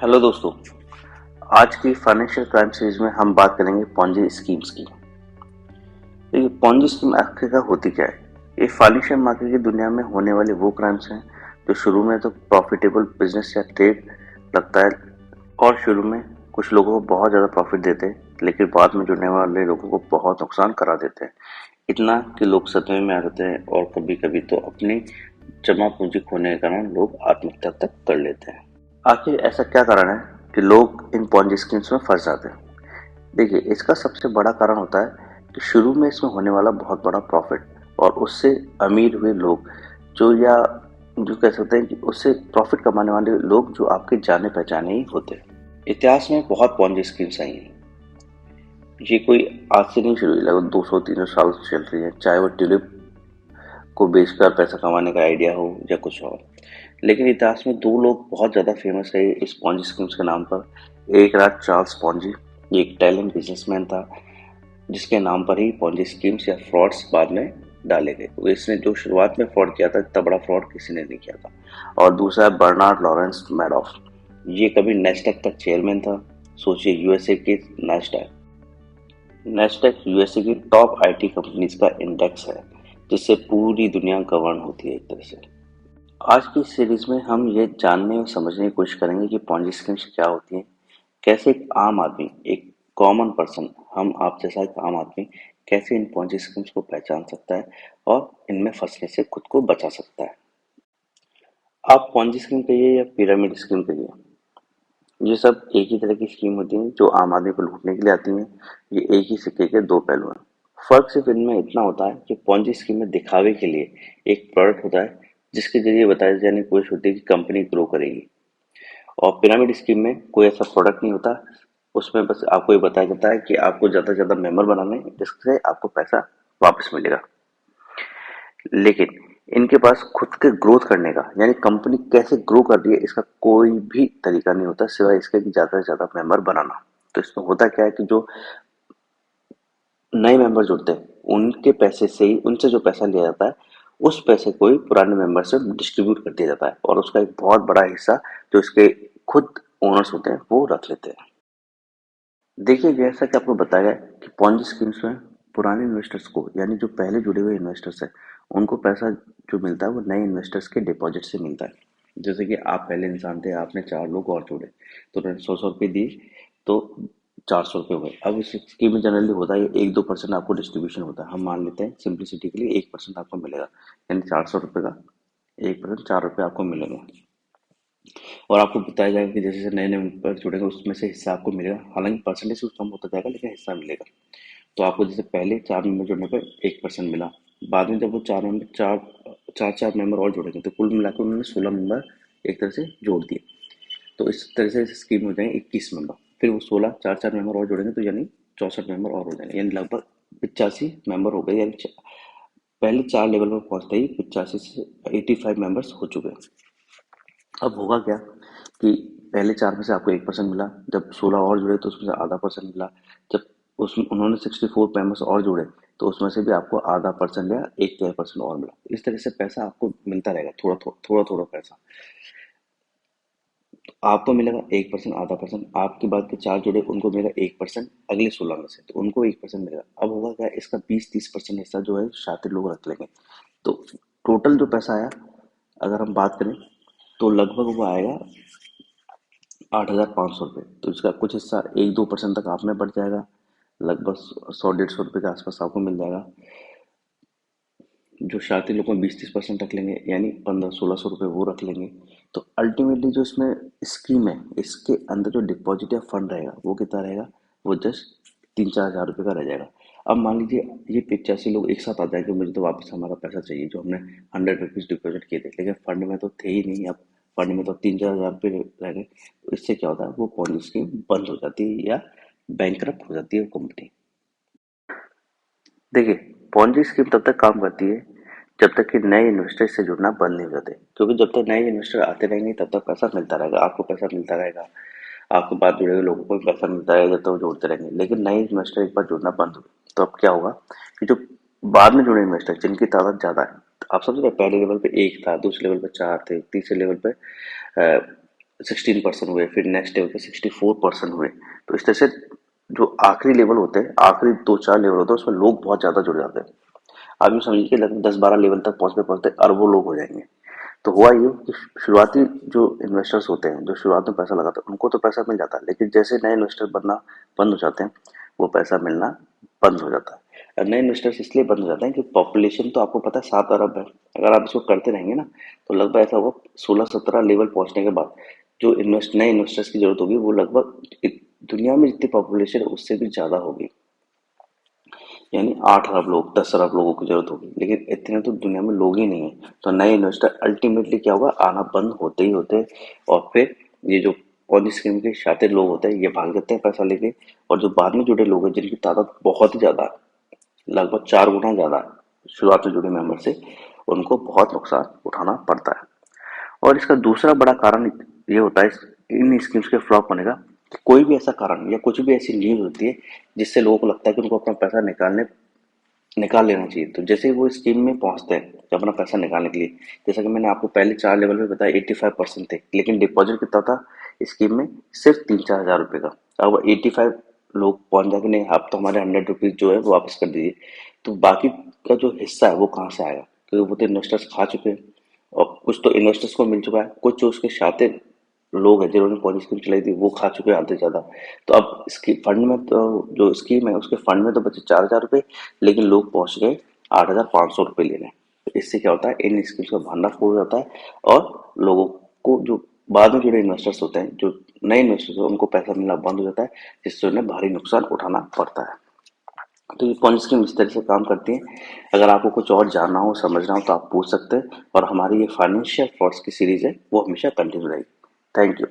Hello दोस्तों। आज की फाइनेंशियल क्राइम सीरीज में हम बात करेंगे पॉन्जी स्कीम्स की। देखिए, पॉन्जी स्कीम आखिरकार होती क्या है? ये फाइनेंशियल मार्केट की दुनिया में होने वाले वो क्राइम्स हैं जो शुरू में तो प्रॉफिटेबल बिजनेस या ट्रेड लगता है और शुरू में कुछ लोगों को बहुत ज़्यादा प्रॉफिट देते हैं, लेकिन बाद में जुड़ने वाले लोगों को बहुत नुकसान करा देते हैं। इतना कि लोग सदमे में आ जाते हैं और कभी कभी तो अपनी जमा पूंजी खोने के कारण लोग आत्महत्या तक कर लेते हैं। आखिर ऐसा क्या कारण है कि लोग इन पॉन्जी स्कीम्स में फंस जाते हैं? देखिए, इसका सबसे बड़ा कारण होता है कि शुरू में इसमें होने वाला बहुत बड़ा प्रॉफिट और उससे अमीर हुए लोग जो या जो कह सकते हैं कि उससे प्रॉफिट कमाने वाले लोग जो आपके जाने पहचाने ही होते हैं। इतिहास में बहुत पॉन्जी स्कीम्स आई हैं। ये कोई आज से नहीं शुरू हुई, लगभग 200-300 साल से चल रही है, चाहे वो ट्यूलिप को बेचकर पैसा कमाने का आइडिया हो या कुछ और। लेकिन इतिहास में दो लोग बहुत ज़्यादा फेमस रहे इस पॉन्जी स्कीम्स के नाम पर। एक रहा चार्ल्स पॉन्जी। ये एक इटालियन बिजनेसमैन था जिसके नाम पर ही पॉन्जी स्कीम्स या फ्रॉड्स बाद में डाले गए। तो इसने जो शुरुआत में फ्रॉड किया था, इतना बड़ा फ्रॉड किसी ने नहीं किया था। और दूसरा है बर्नार्ड लॉरेंस मैडॉफ। ये कभी नेस्डैक का चेयरमैन था। सोचिए, यूएसए की नेस्डैक नेस्डैक यूएसए की टॉप आईटी कंपनीज का इंडेक्स है जिससे पूरी दुनिया गवर्न होती है एक तरह से। आज की सीरीज में हम ये जानने और समझने की कोशिश करेंगे कि पॉन्जी स्कीम्स क्या होती हैं, कैसे एक आम आदमी, एक कॉमन पर्सन, हम आप जैसा एक आम आदमी कैसे इन पॉन्जी स्कीम्स को पहचान सकता है और इनमें फंसने से खुद को बचा सकता है। आप पॉन्जी स्कीम कहिए या पिरामिड स्कीम कहिए, ये सब एक ही तरह की स्कीम होती हैं जो आम आदमी को लूटने के लिए आती हैं। ये एक ही सिक्के के दो पहलू हैं। फर्क सिर्फ इनमें इतना होता है कि पॉन्जी स्कीम में दिखावे के लिए एक प्रोडक्ट होता है जिसके जरिए बताया जाने की कोशिश होती है कि कंपनी ग्रो करेगी। और पिरामिड स्कीम में कोई ऐसा प्रोडक्ट नहीं होता। उसमें बस आपको ये बताया जाता है कि आपको ज़्यादा से ज़्यादा मेंबर बनाने हैं जिससे आपको पैसा वापस मिलेगा। लेकिन इनके पास खुद के ग्रोथ करने का, यानी कंपनी कैसे ग्रो कर रही है, इसका कोई भी तरीका नहीं होता सिवाय इसके कि ज़्यादा से ज़्यादा मेंबर बनाना। तो इसमें होता क्या है कि जो नए मेंबर जुड़ते हैं उनके पैसे से ही, उनसे जो पैसा लिया जाता है उस पैसे को ही पुराने मेंबर से डिस्ट्रीब्यूट कर दिया जाता है और उसका एक बहुत बड़ा हिस्सा जो इसके खुद ओनर्स होते हैं वो रख लेते हैं। देखिए, जैसा कि आपको बताया गया कि पॉन्जी स्कीम्स में पुराने इन्वेस्टर्स को, यानी जो पहले जुड़े हुए इन्वेस्टर्स हैं, उनको पैसा जो मिलता है वो नए इन्वेस्टर्स के डिपॉजिट से मिलता है। जैसे कि आप पहले इंसान थे, आपने चार लोग और जोड़े तो उन्होंने 100-100 रुपये दिए तो 400 रुपये हुए। अब इस स्कीम में जनरली होता है 1-2% आपको डिस्ट्रीब्यूशन होता है। हम मान लेते हैं सिंप्लिसिटी के लिए 1% आपको मिलेगा, यानी 400 रुपये का 1%, 4 रुपये आपको मिलेंगे। और आपको बताया जाएगा कि जैसे जैसे नए नए मेंबर जुड़ेंगे उसमें से हिस्सा आपको मिलेगा। हालांकि परसेंटेज कुछ कम होता जाएगा लेकिन हिस्सा मिलेगा। तो आपको जैसे पहले 4 मेंबर जुड़ने पर 1% मिला। बाद में जब वो चार चार मेंबर और जुड़ेंगे तो कुल मिलाकर उन्होंने 16 मेंबर एक तरह से जोड़ दिए। तो इस तरह से स्कीम हो जाएंगे 21 मेंबर। फिर वो 16 चार चार मेंबर और जोड़ेंगे तो यानी 64 मेंबर और हो जाएंगे, यानी लगभग 85 मेंबर हो गए। यानी पहले 4 लेवल पर पहुंचते ही 85 से 85 मेंबर्स हो चुके हैं। अब होगा क्या कि पहले 4 में से आपको 1% मिला, जब 16 और जुड़े तो उसमें से आधा परसेंट मिला, जब उसमें उन्होंने 64 मेंबर्स और जुड़े तो उसमें से भी आपको आधा परसेंट या 1 परसेंट और मिला। इस तरह से पैसा आपको मिलता रहेगा, थोड़ा थोड़ा पैसा। तो आपको मिलेगा 1%, आधा परसेंट, आपके बाद के चार जुड़े उनको मिलेगा 1%, अगले 16 में से तो उनको 1% मिलेगा। अब होगा क्या, इसका 20-30% हिस्सा जो है शातिर लोग रख लेंगे। तो टोटल जो पैसा आया, अगर हम बात करें तो लगभग वो आएगा 8,500 रुपये। तो इसका कुछ हिस्सा 1-2% तक आप में बढ़ जाएगा, लगभग 100-150 रुपये के आसपास आपको मिल जाएगा। जो शातिर लोग 20-30% रख लेंगे, यानी 1500-1600 रुपये वो रख लेंगे। तो अल्टीमेटली जो इसमें स्कीम है, इसके अंदर जो डिपॉजिट या फंड रहेगा वो कितना रहेगा, वो जस्ट 3-4 हज़ार रुपये का रह जाएगा। अब मान लीजिए ये 85 लोग एक साथ आ जाए कि मुझे तो वापस हमारा पैसा चाहिए जो हमने 100 रुपीज़ डिपॉजिट किए थे, लेकिन फंड में तो थे ही नहीं। अब फंड में तो 3-4 हज़ार रुपये रह गए। तो इससे क्या होता है, वो पॉलिसी स्कीम बंद हो जाती है या बैंकरप्ट हो जाती है कंपनी। देखिए, पॉन्जी स्कीम तब तक काम करती है जब तक कि नए इन्वेस्टर से जुड़ना बंद नहीं हो जाते, क्योंकि जब तक नए इन्वेस्टर आते रहेंगे तब तक पैसा मिलता रहेगा, आपको पैसा मिलता रहेगा, आपके बाद जुड़े हुए लोगों को भी पैसा मिलता रहेगा जब तक वो जोड़ते रहेंगे। लेकिन नए इन्वेस्टर एक बार जुड़ना बंद हो तो अब क्या होगा कि जो बाद में जुड़े इन्वेस्टर जिनकी तादाद ज़्यादा है, आप समझ रहे हैं, पहले लेवल पे एक था, दूसरे लेवल पे चार थे, तीसरे लेवल पे 16% हुए, फिर नेक्स्ट लेवल पे 64% हुए। तो इस तरह से जो आखिरी लेवल होते हैं, आखिरी 2-4 लेवल होते हैं, उसमें लोग बहुत ज़्यादा जुड़ जाते हैं। आप यूँ समझिए कि लगभग 10-12 लेवल तक पहुँचते-पहुँचते अरबों लोग हो जाएँगे। तो हुआ ये कि शुरुआती जो इन्वेस्टर्स होते हैं, जो शुरुआत में पैसा लगाते हैं, उनको तो पैसा मिल जाता है, लेकिन जैसे नए इन्वेस्टर बनना बंद हो जाते हैं, वो पैसा मिलना बंद हो जाता है। और नए इन्वेस्टर्स इसलिए बंद हो जाते हैं कि पॉपुलेशन तो आपको पता है 7 अरब है। अगर आप इसको करते रहेंगे ना, तो लगभग ऐसा होगा 16-17 लेवल पहुंचने के बाद जो नए इन्वेस्टर्स की जरूरत होगी, वो लगभग दुनिया में जितनी पॉपुलेशन है उससे भी ज़्यादा होगी। यानी 8 अरब लोग, 10 अरब लोगों की जरूरत होगी, लेकिन इतने तो दुनिया में लोग ही नहीं है। तो नए इन्वेस्टर अल्टीमेटली क्या होगा, आना बंद होते ही होते हैं। और फिर ये जो पॉन्जी स्कीम के शातिर लोग होते हैं, ये भाग जाते हैं पैसा लेके। और जो बाद में जुड़े लोग हैं, जिनकी तादाद बहुत ही ज्यादा है, लगभग 4 गुना ज्यादा है शुरुआत में जुड़े मेंबर से, उनको बहुत नुकसान उठाना पड़ता है। और इसका दूसरा बड़ा कारण ये होता है इन स्कीम्स के फ्लॉप होने का, कि कोई भी ऐसा कारण या कुछ भी ऐसी न्यूज होती है जिससे लोगों को लगता है कि उनको अपना पैसा निकाल लेना चाहिए। तो जैसे ही वो स्कीम में पहुंचते हैं अपना पैसा निकालने के लिए, जैसा कि मैंने आपको पहले 4 लेवल में बताया 85% थे, लेकिन डिपॉजिट कितना था स्कीम में, सिर्फ 3-4 हज़ार रुपये का। अब 85 लोग पहुंच जाए कि नहीं, आप तो हमारे 100 रुपीज जो है वो वापस कर दीजिए, तो बाकी का जो हिस्सा है वो कहाँ से आएगा, क्योंकि वो तो इन्वेस्टर्स खा चुके हैं। और कुछ तो इन्वेस्टर्स को मिल चुका है, कुछ जो उसके शातिर लोग हैं जिन्होंने पॉलिसी स्कीम चलाई थी वो खा चुके हैं आधे से ज्यादा। तो अब इसकी फंड में तो, जो स्कीम है उसके फंड में तो बचे 4 हज़ार रुपये, लेकिन लोग पहुंच गए 8,500 रुपये लेने। तो इससे क्या होता है, इन स्कीम्स का भंडाफोड़ हो जाता है। और लोगों को जो बाद में जुड़े इन्वेस्टर्स होते हैं, जो नए इन्वेस्टर्स होते हैं, उनको पैसा मिलना बंद हो जाता है, जिससे उन्हें भारी नुकसान उठाना पड़ता है। तो ये पॉइंट स्कीम इस तरह से काम करती है। अगर आपको कुछ और जानना हो, समझना हो, तो आप पूछ सकते हैं। और हमारी ये फाइनेंशियल फ्रॉड्स की सीरीज है, वो हमेशा कंटिन्यू रहेगी। Thank you.